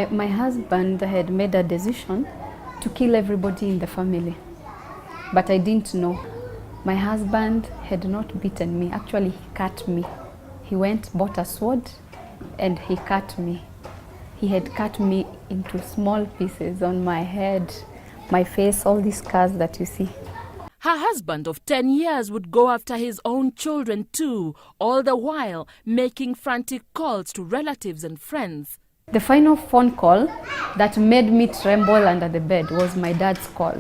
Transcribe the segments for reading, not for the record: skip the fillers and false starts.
My husband had made a decision to kill everybody in the family, but I didn't know. My husband had not beaten me. Actually, he cut me. He went, bought a sword, and he cut me. He had cut me into small pieces on my head, my face, all these scars that you see. Her husband of 10 years would go after his own children too, all the while making frantic calls to relatives and friends. The final phone call that made me tremble under the bed was my dad's call.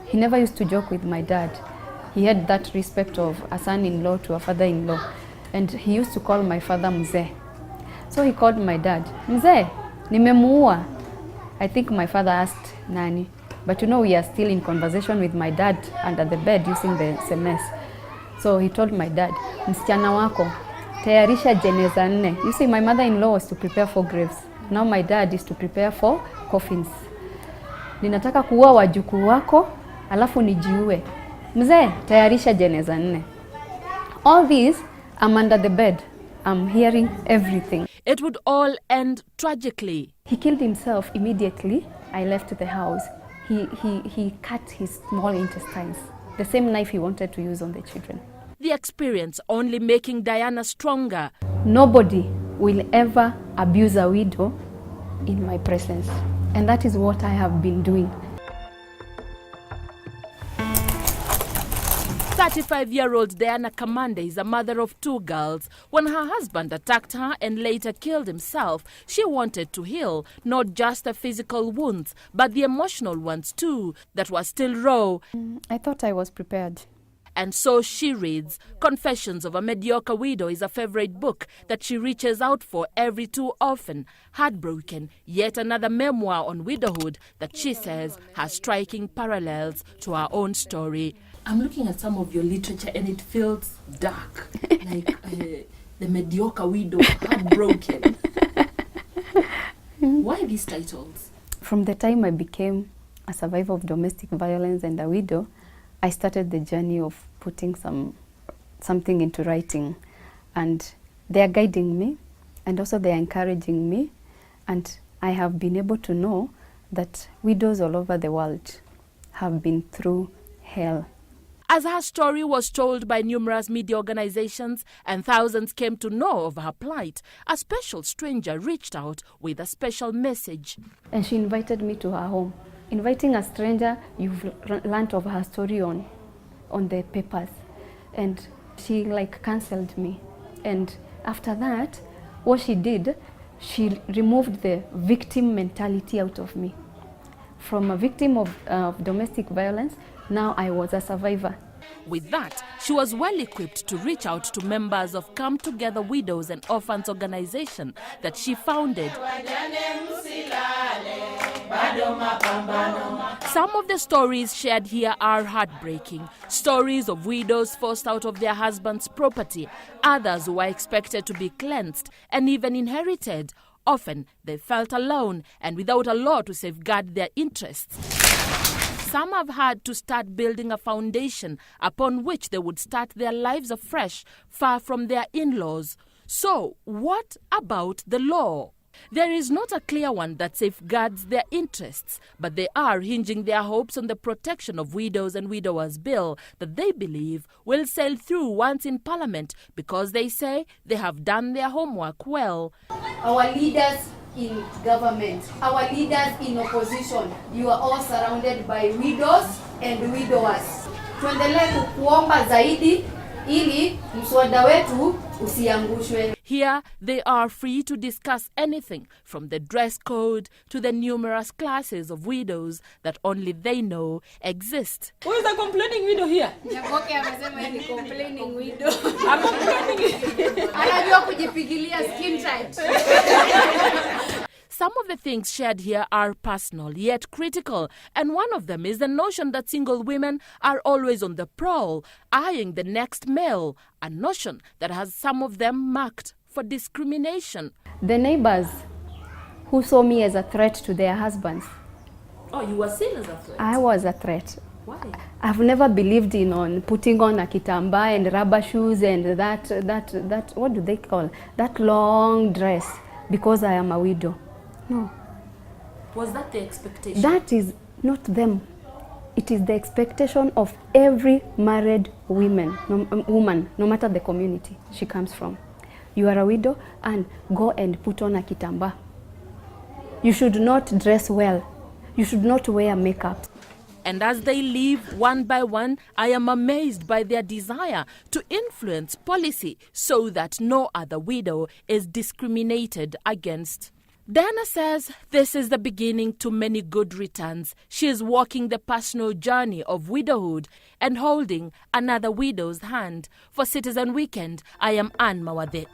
He never used to joke with my dad. He had that respect of a son-in-law to a father-in-law. And he used to call my father Mzee. So he called my dad, Mzee, nimemuua. I think my father asked Nani. But you know, we are still in conversation with my dad under the bed using the SMS. So he told my dad, msichana wako, tayarisha jeneza 4. You see, my mother-in-law was to prepare for graves. Now my dad is to prepare for coffins. Ninataka kuua wajukuu wako, alafu nijiue. Mzee, tayarisha jeneza 4. All these, I'm under the bed. I'm hearing everything. It would all end tragically. He killed himself immediately. I left the house. He cut his small intestines, the same knife he wanted to use on the children. The experience only making Diana stronger. Nobody will ever abuse a widow in my presence. And that is what I have been doing. 35-year-old Diana Kamande is a mother of 2 girls. When her husband attacked her and later killed himself, she wanted to heal not just the physical wounds, but the emotional ones too, that were still raw. I thought I was prepared. And so she reads. Confessions of a Mediocre Widow is a favorite book that she reaches out for every too often. Heartbroken, yet another memoir on widowhood that she says has striking parallels to her own story. I'm looking at some of your literature and it feels dark, like The Mediocre Widow, Heartbroken. Why these titles? From the time I became a survivor of domestic violence and a widow, I started the journey of putting something into writing. And they are guiding me, and also they are encouraging me. And I have been able to know that widows all over the world have been through hell. As her story was told by numerous media organizations and thousands came to know of her plight, a special stranger reached out with a special message. And she invited me to her home. Inviting a stranger, you've learned of her story on the papers. And she cancelled me. And after that, what she did, she removed the victim mentality out of me. From a victim of domestic violence, now I was a survivor. With that, she was well equipped to reach out to members of Come Together Widows and Orphans organization that she founded. Some of the stories shared here are heartbreaking. Stories of widows forced out of their husband's property, others who were expected to be cleansed and even inherited. Often, they felt alone and without a law to safeguard their interests. Some have had to start building a foundation upon which they would start their lives afresh, far from their in-laws. So, what about the law? There is not a clear one that safeguards their interests, but they are hinging their hopes on the Protection of Widows and Widowers Bill that they believe will sail through once in Parliament because they say they have done their homework well. Our leaders in government, our leaders in opposition, you are all surrounded by widows and widowers. Tuendelee kuomba zaidi ili mswada wetu usiangushwe. Here, they are free to discuss anything from the dress code to the numerous classes of widows that only they know exist. Who is the complaining widow here? Nyaboke amesema ni complaining widow. I'm complaining. Anajua kujipigilia skin tight. Some of the things shared here are personal yet critical, and one of them is the notion that single women are always on the prowl, eyeing the next male, a notion that has some of them marked for discrimination. The neighbors who saw me as a threat to their husbands. Oh, you were seen as a threat? I was a threat. Why? I've never believed in putting on a kitamba and rubber shoes and that what do they call that long dress because I am a widow. No, Was that the expectation? That is not them. It is the expectation of every married woman, no matter the community she comes from. You are a widow and go and put on a kitamba. You should not dress well. You should not wear makeup. And as they leave one by one, I am amazed by their desire to influence policy so that no other widow is discriminated against. Diana says this is the beginning to many good returns. She is walking the personal journey of widowhood and holding another widow's hand. For Citizen Weekend, I am Anne Mawade.